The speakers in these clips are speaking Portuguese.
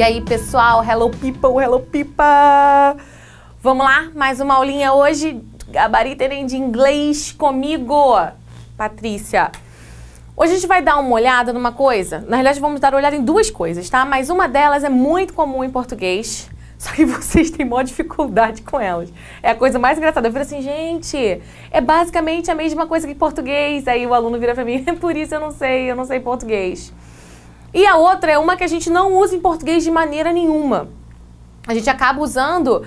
E aí, pessoal, hello people, hello people! Vamos lá, mais uma aulinha hoje, gabarito de inglês comigo, Patrícia. Hoje a gente vai dar uma olhada numa coisa, na realidade vamos dar uma olhada em duas coisas, tá? Mas uma delas é muito comum em português, só que vocês têm maior dificuldade com elas. É a coisa mais engraçada. Eu falo assim, gente, é basicamente a mesma coisa que português. Aí o aluno vira pra mim, por isso eu não sei português. E a outra é uma que a gente não usa em português de maneira nenhuma. A gente acaba usando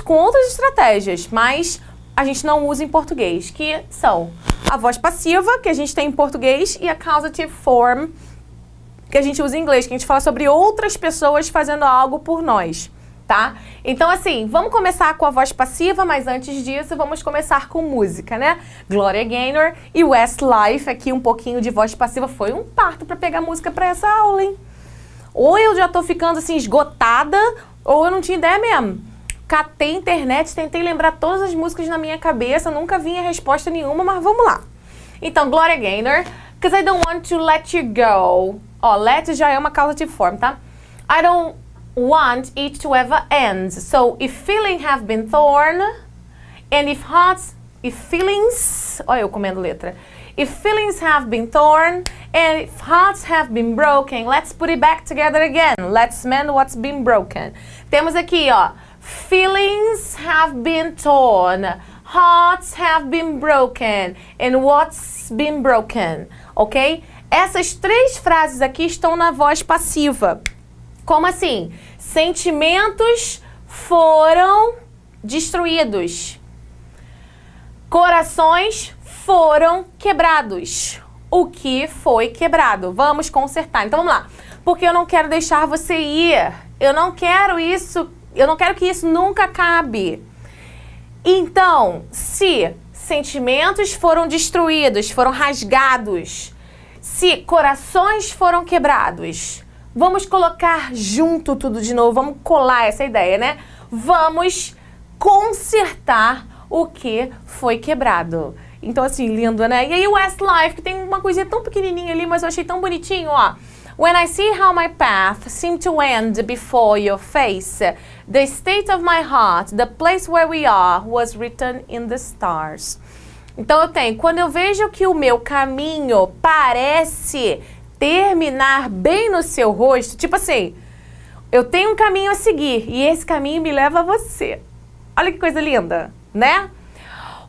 com outras estratégias, mas a gente não usa em português, que são a voz passiva, que a gente tem em português, e a causative form, que a gente usa em inglês, que a gente fala sobre outras pessoas fazendo algo por nós, tá? Então, assim, vamos começar com a voz passiva, mas antes disso, vamos começar com música, né? Gloria Gaynor e Westlife, aqui um pouquinho de voz passiva. Foi um parto pra pegar música pra essa aula, hein? Ou eu já tô ficando, assim, esgotada, ou eu não tinha ideia mesmo. Catei a internet, tentei lembrar todas as músicas na minha cabeça, nunca vinha resposta nenhuma, mas vamos lá. Então, Gloria Gaynor, 'Cause I don't want to let you go. Ó, let já é uma causative form, tá? I don't want it to ever end. So, if feelings have been torn, and if feelings, olha eu comendo letra. If feelings have been torn, and if hearts have been broken, let's put it back together again. Let's mend what's been broken. Temos aqui, ó, feelings have been torn, hearts have been broken, and what's been broken, ok? Essas três frases aqui estão na voz passiva. Como assim? Sentimentos foram destruídos. Corações foram quebrados. O que foi quebrado? Vamos consertar. Então vamos lá. Porque eu não quero deixar você ir. Eu não quero que isso nunca acabe. Então, se sentimentos foram destruídos, foram rasgados, se corações foram quebrados, vamos colocar junto tudo de novo, vamos colar essa ideia, né? Vamos consertar o que foi quebrado. Então, assim, lindo, né? E aí o Westlife, que tem uma coisinha tão pequenininha ali, mas eu achei tão bonitinho, ó. When I see how my path seemed to end before your face, the state of my heart, the place where we are, was written in the stars. Então eu tenho, quando eu vejo que o meu caminho parece terminar bem no seu rosto, tipo assim, eu tenho um caminho a seguir e esse caminho me leva a você. Olha que coisa linda, né?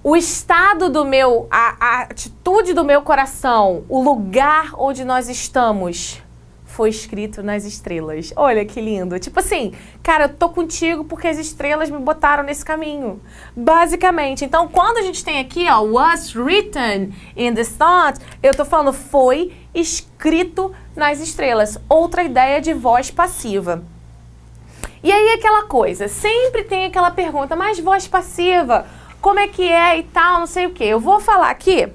O estado do meu, a atitude do meu coração, o lugar onde nós estamos, foi escrito nas estrelas. Olha que lindo. Tipo assim, cara, eu tô contigo porque as estrelas me botaram nesse caminho. Basicamente. Então, quando a gente tem aqui, ó, was written in the stars, eu tô falando foi escrito nas estrelas. Outra ideia de voz passiva. E aí aquela coisa, sempre tem aquela pergunta, mas voz passiva, como é que é e tal, não sei o quê. Eu vou falar aqui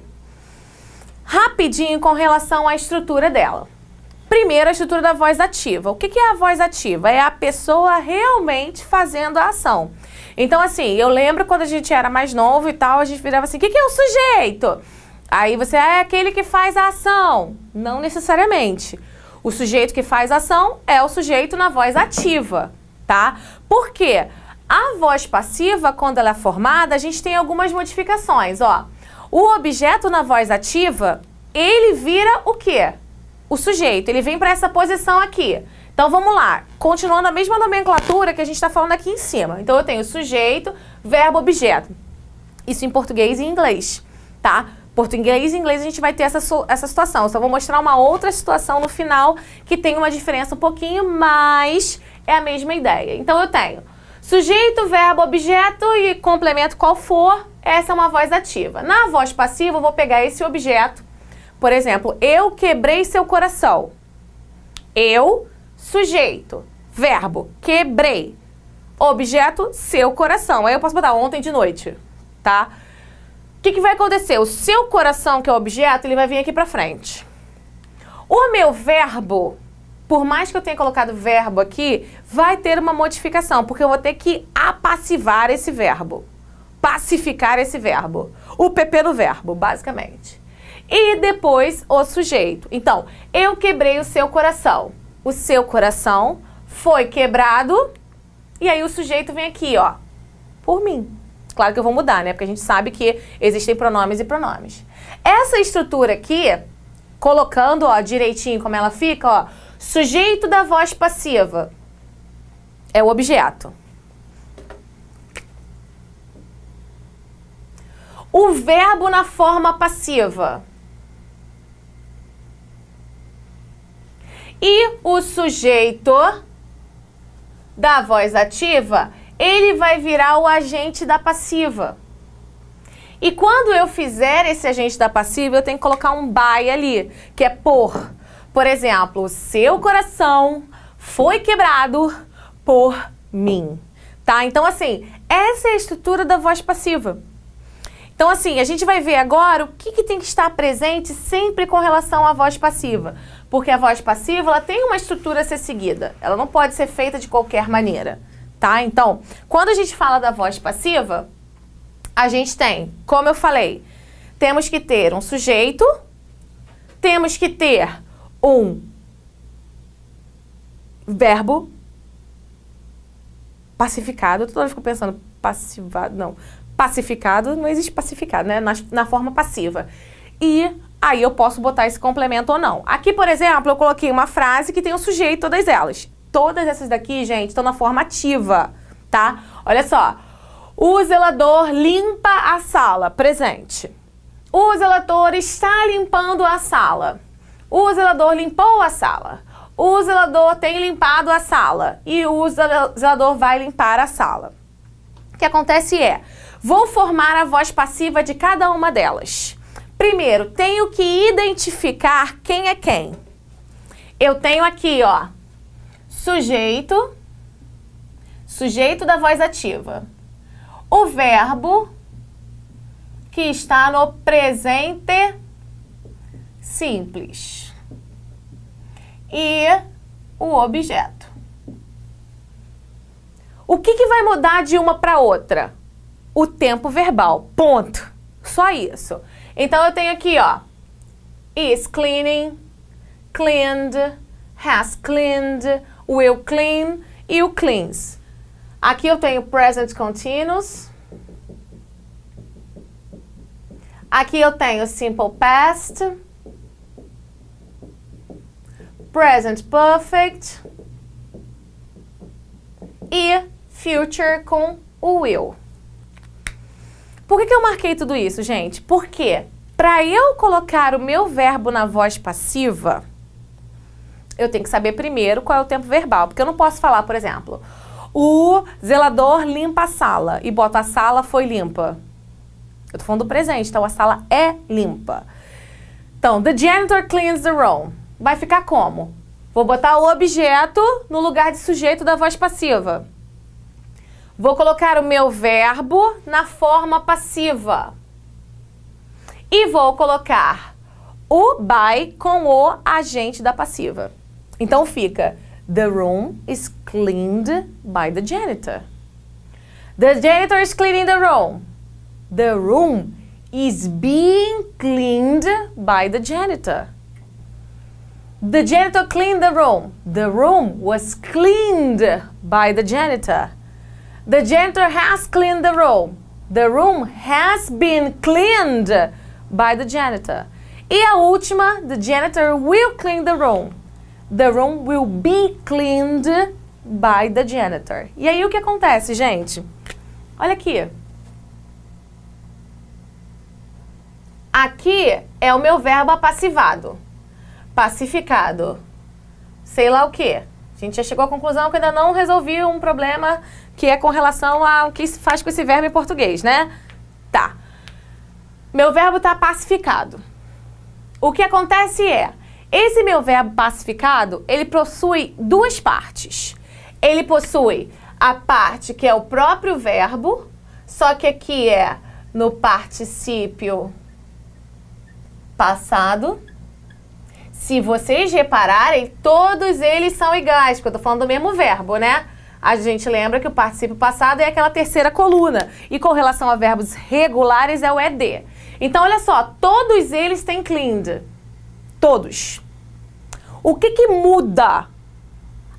rapidinho com relação à estrutura dela. Primeiro, a estrutura da voz ativa. O que é a voz ativa? É a pessoa realmente fazendo a ação. Então, assim, eu lembro quando a gente era mais novo e tal, a gente virava assim, o que é o sujeito? Aí você é aquele que faz a ação. Não necessariamente. O sujeito que faz a ação é o sujeito na voz ativa, tá? Por quê? A voz passiva, quando ela é formada, a gente tem algumas modificações, ó. O objeto na voz ativa, ele vira o quê? O sujeito, ele vem para essa posição aqui. Então, vamos lá. Continuando a mesma nomenclatura que a gente está falando aqui em cima. Então, eu tenho sujeito, verbo, objeto. Isso em português e em inglês, tá? Português e inglês a gente vai ter essa situação. Eu só vou mostrar uma outra situação no final que tem uma diferença um pouquinho, mas é a mesma ideia. Então, eu tenho sujeito, verbo, objeto e complemento qual for. Essa é uma voz ativa. Na voz passiva, eu vou pegar esse objeto. Por exemplo, eu quebrei seu coração. Eu, sujeito, verbo, quebrei. Objeto, seu coração. Aí eu posso botar ontem de noite, tá? O que vai acontecer? O seu coração, que é o objeto, ele vai vir aqui pra frente. O meu verbo, por mais que eu tenha colocado verbo aqui, vai ter uma modificação, porque eu vou ter que apassivar esse verbo. Pacificar esse verbo. O PP no verbo, basicamente. E depois o sujeito. Então, eu quebrei o seu coração. O seu coração foi quebrado, e aí o sujeito vem aqui, ó, por mim. Claro que eu vou mudar, né? Porque a gente sabe que existem pronomes e pronomes. Essa estrutura aqui, colocando, ó, direitinho como ela fica, ó, sujeito da voz passiva é o objeto. O verbo na forma passiva. E o sujeito da voz ativa, ele vai virar o agente da passiva. E quando eu fizer esse agente da passiva, eu tenho que colocar um by ali, que é por. Por exemplo, o seu coração foi quebrado por mim. Tá? Então, assim, essa é a estrutura da voz passiva. Então, assim, a gente vai ver agora o que tem que estar presente sempre com relação à voz passiva. Porque a voz passiva, ela tem uma estrutura a ser seguida. Ela não pode ser feita de qualquer maneira, tá? Então, quando a gente fala da voz passiva, a gente tem, como eu falei, temos que ter um sujeito, temos que ter um verbo pacificado. Toda vez que eu fico pensando passivado, não. Pacificado, não existe pacificado, né? Na forma passiva. E aí eu posso botar esse complemento ou não. Aqui, por exemplo, eu coloquei uma frase que tem um sujeito, todas elas. Todas essas daqui, gente, estão na forma ativa, tá? Olha só. O zelador limpa a sala, presente. O zelador está limpando a sala. O zelador limpou a sala. O zelador tem limpado a sala. E o zelador vai limpar a sala. O que acontece é, vou formar a voz passiva de cada uma delas. Primeiro, tenho que identificar quem é quem. Eu tenho aqui, ó, sujeito da voz ativa. O verbo que está no presente simples. E o objeto. O que vai mudar de uma para outra? O tempo verbal. Ponto. Só isso. Então, eu tenho aqui, ó, is cleaning, cleaned, has cleaned, will clean e o cleans. Aqui eu tenho present continuous. Aqui eu tenho simple past, present perfect e future com o will. Por que eu marquei tudo isso, gente? Porque para eu colocar o meu verbo na voz passiva, eu tenho que saber primeiro qual é o tempo verbal. Porque eu não posso falar, por exemplo, o zelador limpa a sala e bota a sala foi limpa. Eu tô falando do presente, então a sala é limpa. Então, the janitor cleans the room. Vai ficar como? Vou botar o objeto no lugar de sujeito da voz passiva. Vou colocar o meu verbo na forma passiva. E vou colocar o by com o agente da passiva. Então fica, the room is cleaned by the janitor. The janitor is cleaning the room. The room is being cleaned by the janitor. The janitor cleaned the room. The room was cleaned by the janitor. The janitor has cleaned the room. The room has been cleaned by the janitor. E a última, the janitor will clean the room. The room will be cleaned by the janitor. E aí o que acontece, gente? Olha aqui. Aqui é o meu verbo apassivado. Pacificado. Sei lá o quê. A gente já chegou à conclusão que ainda não resolvi um problema que é com relação ao que se faz com esse verbo em português, né? Tá. Meu verbo está pacificado. O que acontece é, esse meu verbo pacificado, ele possui duas partes. Ele possui a parte que é o próprio verbo, só que aqui é no particípio passado. Se vocês repararem, todos eles são iguais, porque eu tô falando do mesmo verbo, né? A gente lembra que o particípio passado é aquela terceira coluna. E com relação a verbos regulares é o ED. Então, olha só, todos eles têm cleaned. Todos. O que muda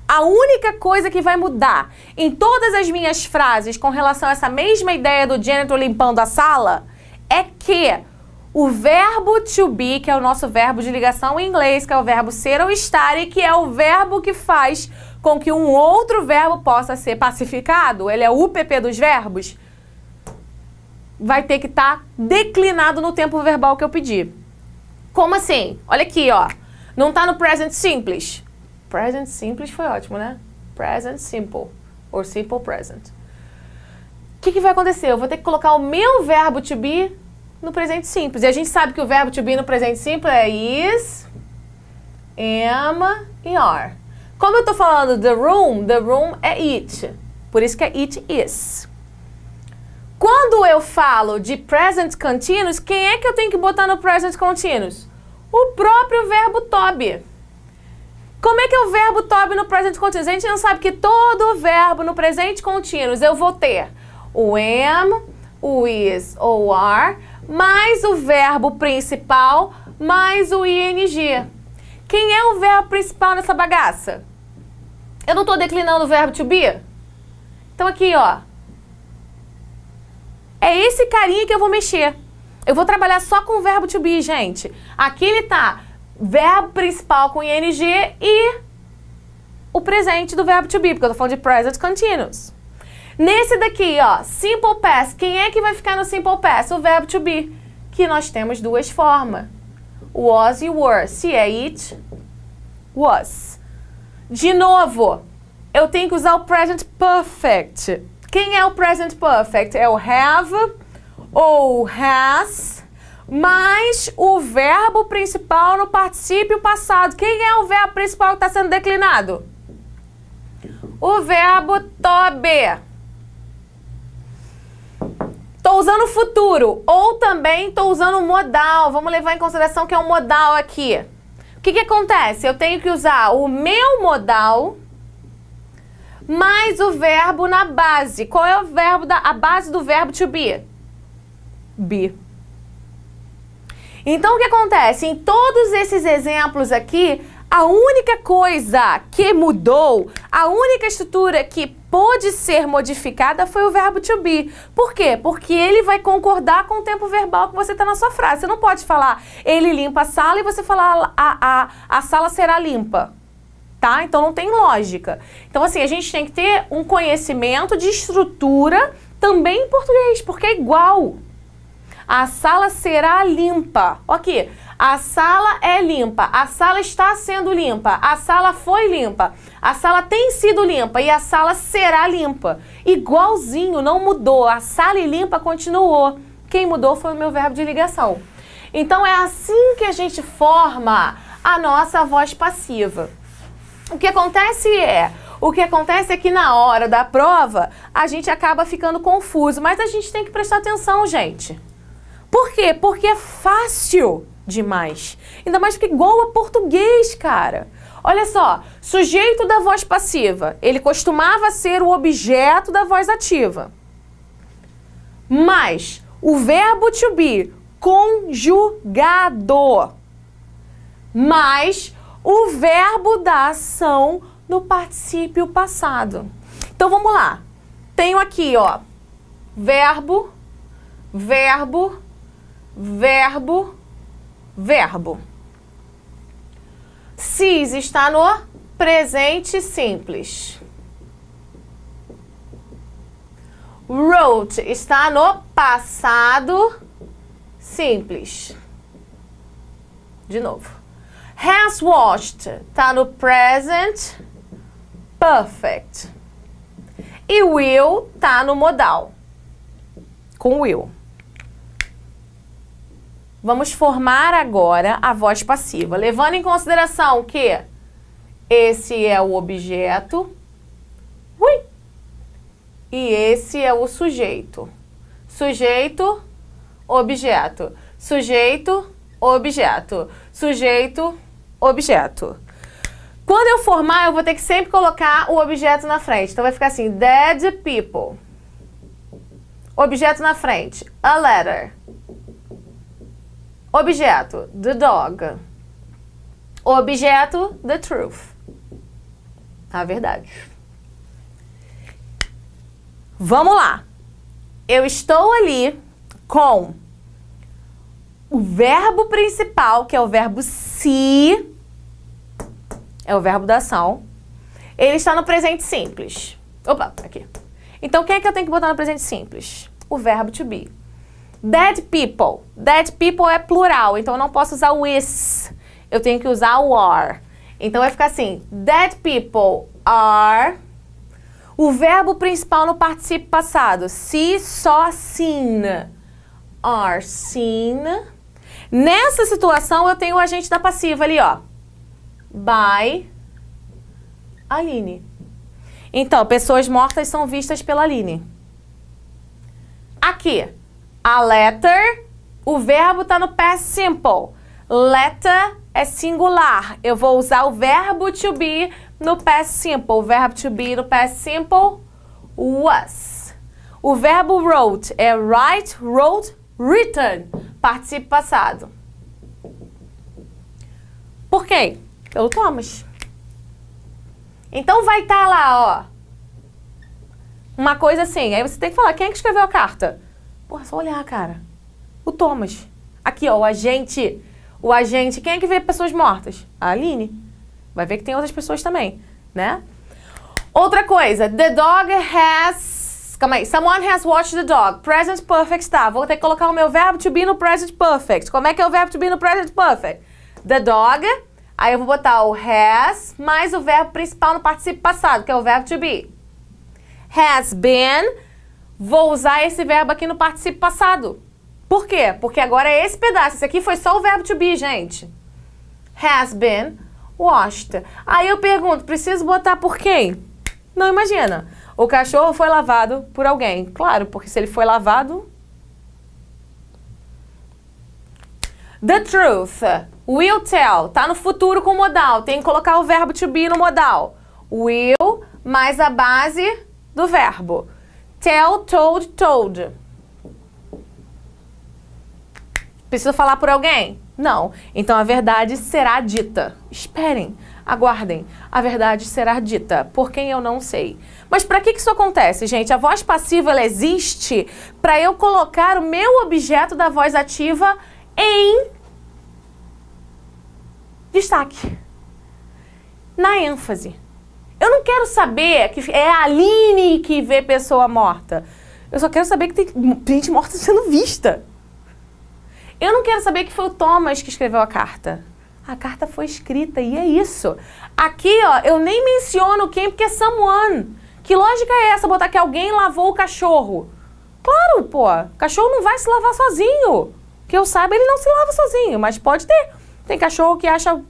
A única coisa que vai mudar em todas as minhas frases com relação a essa mesma ideia do janitor limpando a sala é que o verbo to be, que é o nosso verbo de ligação em inglês, que é o verbo ser ou estar, e que é o verbo que faz com que um outro verbo possa ser pacificado, ele é o UPP dos verbos, vai ter que estar declinado no tempo verbal que eu pedi. Como assim? Olha aqui, ó. Não tá no present simples. Present simples foi ótimo, né? Present simple. Or simple present. O que vai acontecer? Eu vou ter que colocar o meu verbo to be no presente simples. E a gente sabe que o verbo to be no presente simples é is, am e are. Como eu tô falando the room é it. Por isso que é it is. Quando eu falo de present continuous, quem é que eu tenho que botar no present continuous? O próprio verbo to be. Como é que é o verbo to be no present continuous? A gente não sabe que todo verbo no presente continuous eu vou ter o am, o is ou o are, mais o verbo principal, mais o ing. Quem é o verbo principal nessa bagaça? Eu não estou declinando o verbo to be? Então aqui, ó. É esse carinha que eu vou mexer. Eu vou trabalhar só com o verbo to be, gente. Aqui ele tá verbo principal com ing e o presente do verbo to be, porque eu tô falando de present continuous. Nesse daqui, ó, simple past, quem é que vai ficar no simple past? O verbo to be, que nós temos duas formas. Was e were. Se é it, was. De novo, eu tenho que usar o present perfect. Quem é o present perfect? É o have ou has, mais o verbo principal no particípio passado. Quem é o verbo principal que está sendo declinado? O verbo to be. Estou usando o futuro ou também estou usando o modal. Vamos levar em consideração que é um modal aqui. O que acontece? Eu tenho que usar o meu modal mais o verbo na base. Qual é o verbo a base do verbo to be? Be. Então, o que acontece? Em todos esses exemplos aqui, a única coisa que mudou, a única estrutura que pôde ser modificada foi o verbo to be. Por quê? Porque ele vai concordar com o tempo verbal que você está na sua frase. Você não pode falar, ele limpa a sala e você falar, a sala será limpa. Tá? Então não tem lógica. Então assim, a gente tem que ter um conhecimento de estrutura também em português, porque é igual. A sala será limpa. Aqui, a sala é limpa, a sala está sendo limpa, a sala foi limpa, a sala tem sido limpa e a sala será limpa. Igualzinho, não mudou. A sala e limpa continuou. Quem mudou foi o meu verbo de ligação. Então é assim que a gente forma a nossa voz passiva. O que acontece é que na hora da prova a gente acaba ficando confuso, mas a gente tem que prestar atenção, gente. Por quê? Porque é fácil demais. Ainda mais porque igual a português, cara. Olha só, sujeito da voz passiva, ele costumava ser o objeto da voz ativa. Mas o verbo to be conjugado, mais o verbo da ação no particípio passado. Então vamos lá. Tenho aqui, ó, verbo, verbo, verbo, verbo. Sees está no presente simples. Wrote está no passado simples. De novo. Has watched está no present perfect. E will está no modal. Com will. Vamos formar agora a voz passiva, levando em consideração que esse é o objeto, e esse é o sujeito. Sujeito, objeto. Sujeito, objeto. Sujeito, objeto. Quando eu formar, eu vou ter que sempre colocar o objeto na frente. Então vai ficar assim, dead people. Objeto na frente, a letter. Objeto, the dog. Objeto, the truth. A verdade. Vamos lá. Eu estou ali com o verbo principal, que é o verbo se, é o verbo da ação. Ele está no presente simples. Opa, aqui. Então, quem é que eu tenho que botar no presente simples? O verbo to be. Dead people. Dead people é plural, então eu não posso usar o is. Eu tenho que usar o are. Então, vai ficar assim. Dead people are... O verbo principal no particípio passado. Se, só, seen. Are seen. Nessa situação, eu tenho o agente da passiva ali, ó. By Aline. Então, pessoas mortas são vistas pela Aline. Aqui, a letter, o verbo está no past simple. Letter é singular. Eu vou usar o verbo to be no past simple. O verbo to be no past simple, was. O verbo wrote é write, wrote, written. Participio passado. Por quem? Pelo Thomas. Então vai estar lá, ó. Uma coisa assim. Aí você tem que falar, quem é que escreveu a carta? Porra, só olhar, cara. O Thomas. Aqui, ó, o agente. O agente. Quem é que vê pessoas mortas? A Aline. Vai ver que tem outras pessoas também, né? Outra coisa. The dog has... Calma aí. Someone has watched the dog. Present perfect tá. Vou ter que colocar o meu verbo to be no present perfect. Como é que é o verbo to be no present perfect? The dog... Aí eu vou botar o has mais o verbo principal no particípio passado, que é o verbo to be. Has been, vou usar esse verbo aqui no particípio passado. Por quê? Porque agora é esse pedaço. Esse aqui foi só o verbo to be, gente. Has been washed. Aí eu pergunto, preciso botar por quem? Não, imagina. O cachorro foi lavado por alguém. Claro, porque se ele foi lavado... The truth. Will tell. Tá no futuro com modal. Tem que colocar o verbo to be no modal. Will mais a base do verbo. Tell, told, told. Preciso falar por alguém? Não. Então a verdade será dita. Esperem, aguardem. A verdade será dita. Por quem eu não sei. Mas para que isso acontece, gente? A voz passiva ela existe para eu colocar o meu objeto da voz ativa em destaque, na ênfase. Eu não quero saber que é a Aline que vê pessoa morta. Eu só quero saber que tem gente morta sendo vista. Eu não quero saber que foi o Thomas que escreveu a carta. A carta foi escrita e é isso. Aqui, ó, eu nem menciono quem, porque é someone. Que lógica é essa, botar que alguém lavou o cachorro? Claro, pô. O cachorro não vai se lavar sozinho. Que eu saiba, ele não se lava sozinho, mas pode ter. Tem cachorro que acha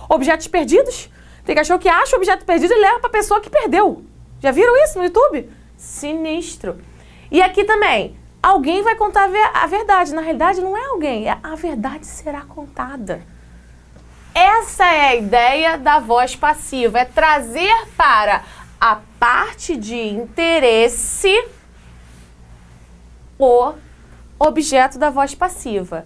objetos perdidos. Tem cachorro que acha objeto perdido e leva pra pessoa que perdeu. Já viram isso no YouTube? Sinistro. E aqui também, alguém vai contar a verdade. Na realidade, não é alguém, a verdade será contada. Essa é a ideia da voz passiva, é trazer para a parte de interesse o objeto da voz passiva.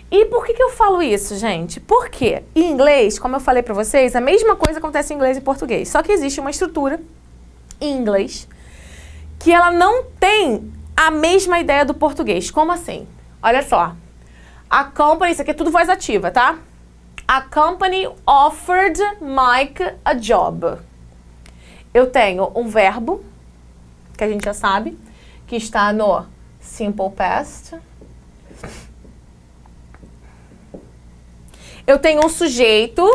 E por que eu falo isso, gente? Porque em inglês, como eu falei pra vocês, a mesma coisa acontece em inglês e português. Só que existe uma estrutura em inglês que ela não tem a mesma ideia do português. Como assim? Olha só. A company, isso aqui é tudo voz ativa, tá? A company offered Mike a job. Eu tenho um verbo, que a gente já sabe, que está no simple past. Eu tenho um sujeito,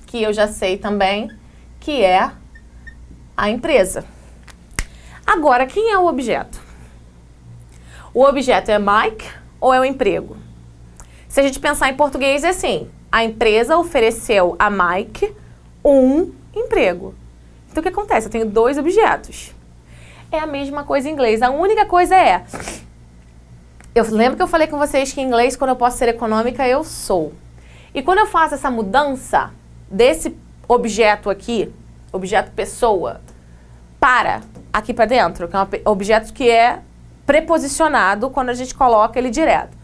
que eu já sei também, que é a empresa. Agora, quem é o objeto? O objeto é Mike ou é o emprego? Se a gente pensar em português, é assim. A empresa ofereceu a Mike um emprego. Então, o que acontece? Eu tenho dois objetos. É a mesma coisa em inglês. A única coisa é... Eu lembro que eu falei com vocês que em inglês, quando eu posso ser econômica, eu sou. E quando eu faço essa mudança desse objeto aqui, objeto pessoa, para aqui para dentro, que é um objeto que é preposicionado quando a gente coloca ele direto.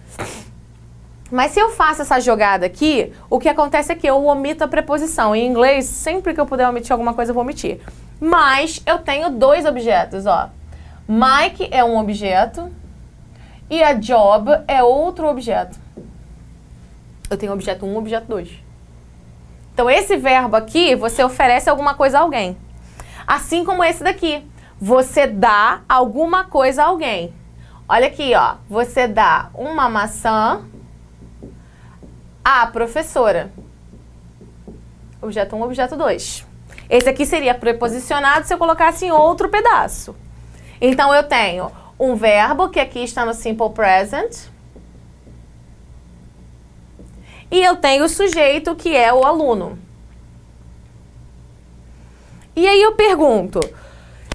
Mas se eu faço essa jogada aqui, o que acontece é que eu omito a preposição. Em inglês, sempre que eu puder omitir alguma coisa, eu vou omitir. Mas eu tenho dois objetos, ó. Mike é um objeto e a job é outro objeto. Eu tenho objeto 1, objeto 2. Então, esse verbo aqui, você oferece alguma coisa a alguém. Assim como esse daqui. Você dá alguma coisa a alguém. Olha aqui, ó. Você dá uma maçã à professora. Objeto 1, objeto 2. Esse aqui seria preposicionado se eu colocasse em outro pedaço. Então, eu tenho um verbo, que aqui está no simple present. E eu tenho o sujeito, que é o aluno. E aí eu pergunto,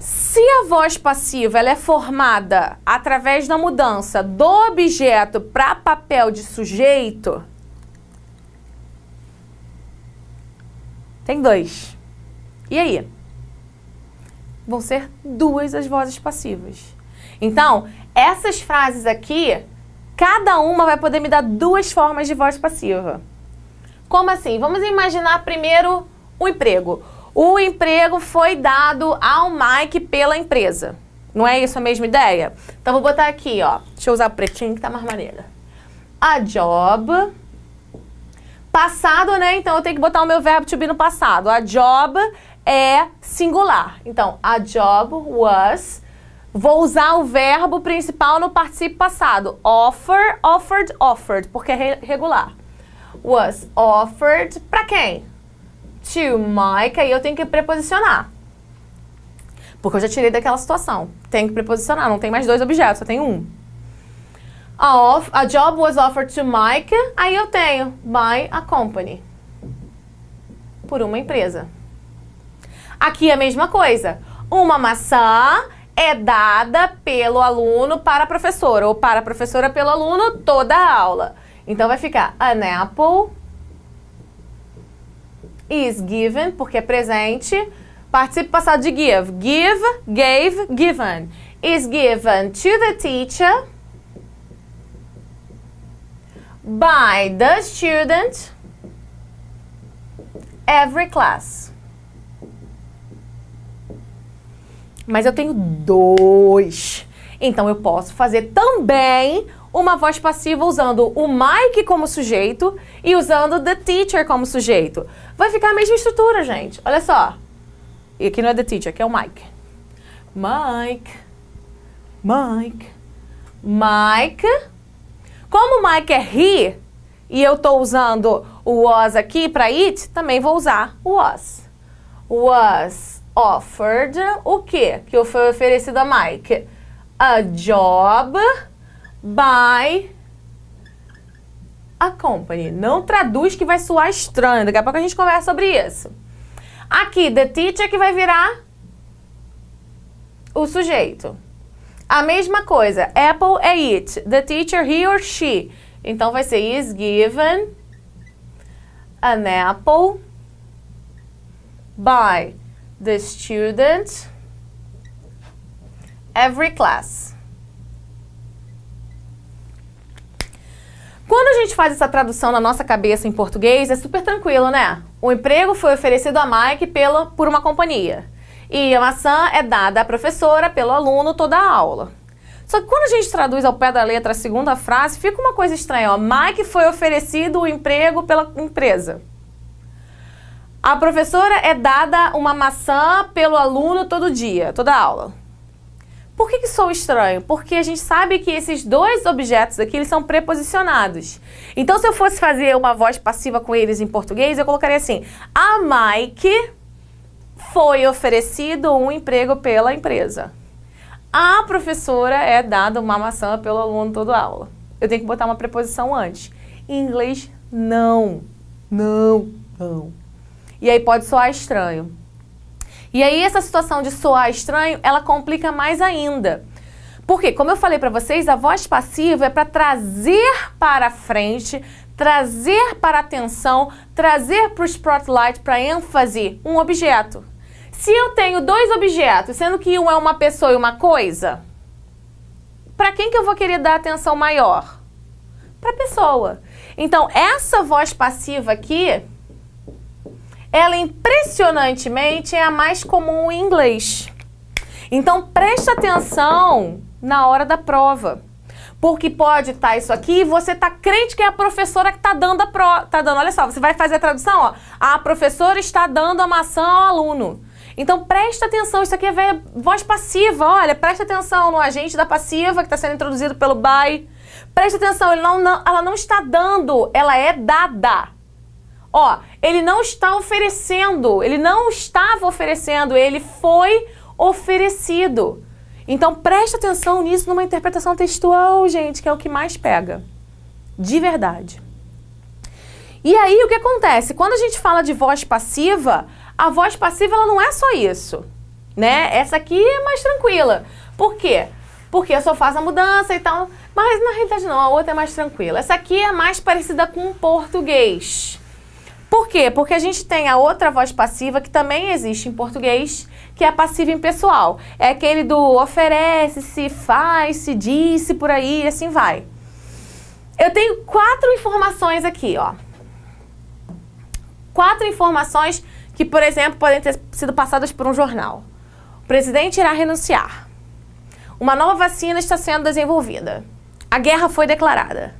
se a voz passiva ela é formada através da mudança do objeto para papel de sujeito, tem dois. E aí? Vão ser duas as vozes passivas. Então, essas frases aqui, cada uma vai poder me dar duas formas de voz passiva. Como assim? Vamos imaginar primeiro o emprego. O emprego foi dado ao Mike pela empresa. Não é isso a mesma ideia? Então, vou botar aqui, ó. Deixa eu usar o pretinho que tá mais maneiro. A job. Passado, né? Então, eu tenho que botar o meu verbo to be no passado. A job é singular. Então, a job was... Vou usar o verbo principal no particípio passado. Offer, offered, offered, porque é regular. Was offered para quem? To Mike, aí eu tenho que preposicionar. Porque eu já tirei daquela situação. Tenho que preposicionar, não tem mais dois objetos, só tem um. A job was offered to Mike, aí eu tenho by a company. Por uma empresa. Aqui é a mesma coisa. Uma maçã é dada pelo aluno para a professora, ou para a professora pelo aluno toda a aula. Então vai ficar an apple is given, porque é presente. Participe passado de give. Give, gave, given. Is given to the teacher by the student every class. Mas eu tenho dois. Então, eu posso fazer também uma voz passiva usando o Mike como sujeito e usando the teacher como sujeito. Vai ficar a mesma estrutura, gente. Olha só. E aqui não é the teacher, aqui é o Mike. Mike. Mike. Mike. Como o Mike é he, e eu estou usando o was aqui para it, também vou usar o was. Was offered, o quê? Que foi oferecido a Mike? A job by a company. Não traduz que vai soar estranho. Daqui a pouco a gente conversa sobre isso. Aqui, the teacher que vai virar o sujeito. A mesma coisa. Apple é it. The teacher, he or she. Então vai ser is given an apple by the student every class. Quando a gente faz essa tradução na nossa cabeça em português, é super tranquilo, né? O emprego foi oferecido a Mike por uma companhia. E a maçã é dada à professora pelo aluno toda a aula. Só que quando a gente traduz ao pé da letra a segunda frase, fica uma coisa estranha, ó. Mike foi oferecido o emprego pela empresa. A professora é dada uma maçã pelo aluno todo dia, toda a aula. Por que soa estranho? Porque a gente sabe que esses dois objetos aqui, eles são preposicionados. Então, se eu fosse fazer uma voz passiva com eles em português, eu colocaria assim: a Mike foi oferecido um emprego pela empresa. A professora é dada uma maçã pelo aluno toda a aula. Eu tenho que botar uma preposição antes. Em inglês, não. Não, não. E aí pode soar estranho. E aí essa situação de soar estranho, ela complica mais ainda. Porque, como eu falei para vocês, a voz passiva é para trazer para frente, trazer para a atenção, trazer para o spotlight, para ênfase, um objeto. Se eu tenho dois objetos, sendo que um é uma pessoa e uma coisa, para quem que eu vou querer dar atenção maior? Para a pessoa. Então, essa voz passiva aqui, ela impressionantemente é a mais comum em inglês. Então presta atenção na hora da prova. Porque pode estar isso aqui e você tá crente que é a professora que tá dando a prova. Tá dando, olha só, você vai fazer a tradução, ó. A professora está dando a maçã ao aluno. Então presta atenção, isso aqui é voz passiva, olha, presta atenção no agente da passiva que está sendo introduzido pelo by. Presta atenção, ela não está dando, ela é dada. Ó, ele não está oferecendo, ele não estava oferecendo, ele foi oferecido. Então presta atenção nisso numa interpretação textual, gente, que é o que mais pega. De verdade. E aí o que acontece? Quando a gente fala de voz passiva, a voz passiva ela não é só isso, né? Essa aqui é mais tranquila. Por quê? Porque eu só faço a mudança e tal. Mas na realidade não, a outra é mais tranquila. Essa aqui é mais parecida com o português. Por quê? Porque a gente tem a outra voz passiva que também existe em português, que é a passiva impessoal. É aquele do oferece, se faz, se disse, por aí, e assim vai. Eu tenho 4 informações aqui, ó. 4 informações que, por exemplo, podem ter sido passadas por um jornal. O presidente irá renunciar. Uma nova vacina está sendo desenvolvida. A guerra foi declarada.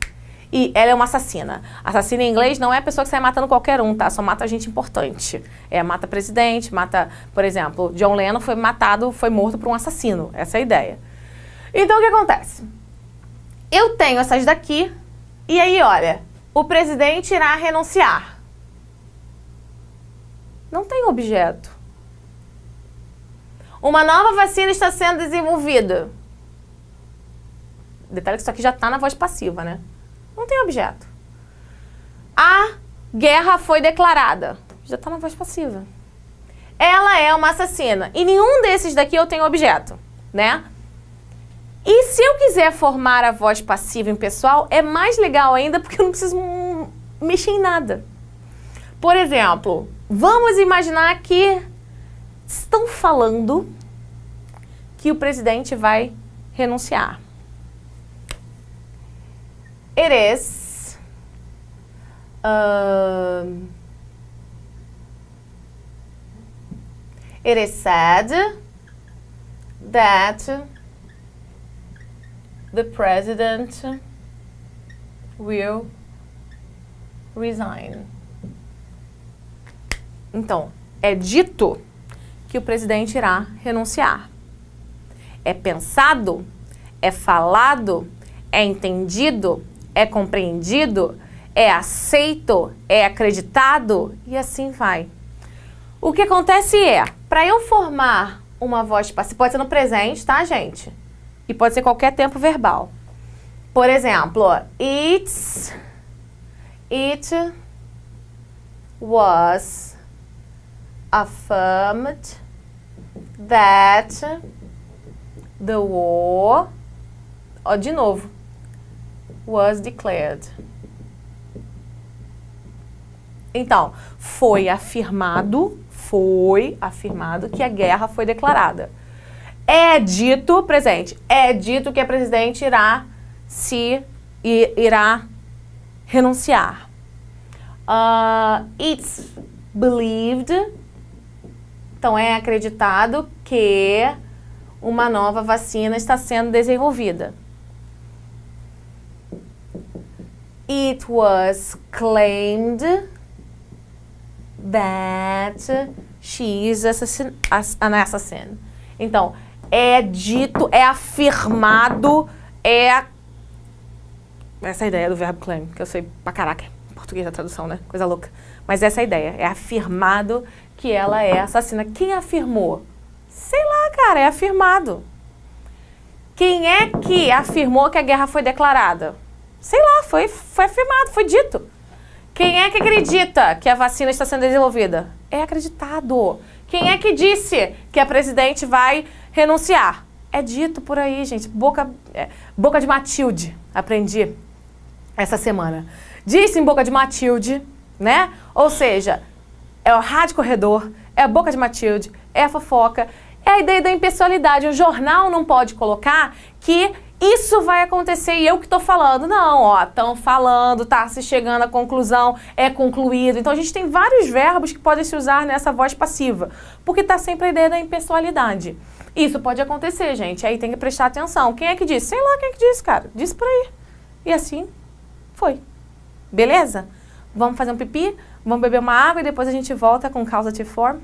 E ela é uma assassina. Assassina em inglês não é a pessoa que sai matando qualquer um, tá? Só mata gente importante. Mata presidente, mata, por exemplo, John Lennon foi morto por um assassino. Essa é a ideia. Então, o que acontece? Eu tenho essas daqui, e aí, olha, o presidente irá renunciar. Não tem objeto. Uma nova vacina está sendo desenvolvida. Detalhe que isso aqui já está na voz passiva, né? Não tem objeto. A guerra foi declarada. Já está na voz passiva. Ela é uma assassina. E nenhum desses daqui eu tenho objeto, né? E se eu quiser formar a voz passiva impessoal, é mais legal ainda porque eu não preciso mexer em nada. Por exemplo, vamos imaginar que estão falando que o presidente vai renunciar. It is said that the president will resign. Então, é dito que o presidente irá renunciar. É pensado, é falado, é entendido, é compreendido, é aceito, é acreditado e assim vai. O que acontece é, para eu formar uma voz passiva, pode ser no presente, tá, gente? E pode ser qualquer tempo verbal. Por exemplo, it was affirmed that the war, ó, de novo, was declared. Então, foi afirmado que a guerra foi declarada. É dito, presente, é dito que a presidente irá renunciar. It's believed, então é acreditado que uma nova vacina está sendo desenvolvida. It was claimed that she is an assassin. Então, é dito, é afirmado, essa é a ideia do verbo claim, que eu sei pra caraca, em português a tradução, né? Coisa louca. Mas essa é a ideia, é afirmado que ela é assassina. Quem afirmou? Sei lá, cara, é afirmado. Quem é que afirmou que a guerra foi declarada? Sei lá, foi afirmado, foi dito. Quem é que acredita que a vacina está sendo desenvolvida? É acreditado. Quem é que disse que a presidente vai renunciar? É dito por aí, gente. Boca de Matilde, aprendi essa semana. Disse em boca de Matilde, né? Ou seja, é o rádio corredor, é a boca de Matilde, é a fofoca, é a ideia da impessoalidade. O jornal não pode colocar que isso vai acontecer e eu que tô falando. Não, ó, estão falando, tá se chegando à conclusão, é concluído. Então a gente tem vários verbos que podem se usar nessa voz passiva, porque tá sempre a ideia da impessoalidade. Isso pode acontecer, gente, aí tem que prestar atenção. Quem é que disse? Sei lá quem é que disse, cara. Disse por aí. E assim foi. Beleza? Vamos fazer um pipi, vamos beber uma água e depois a gente volta com causative form.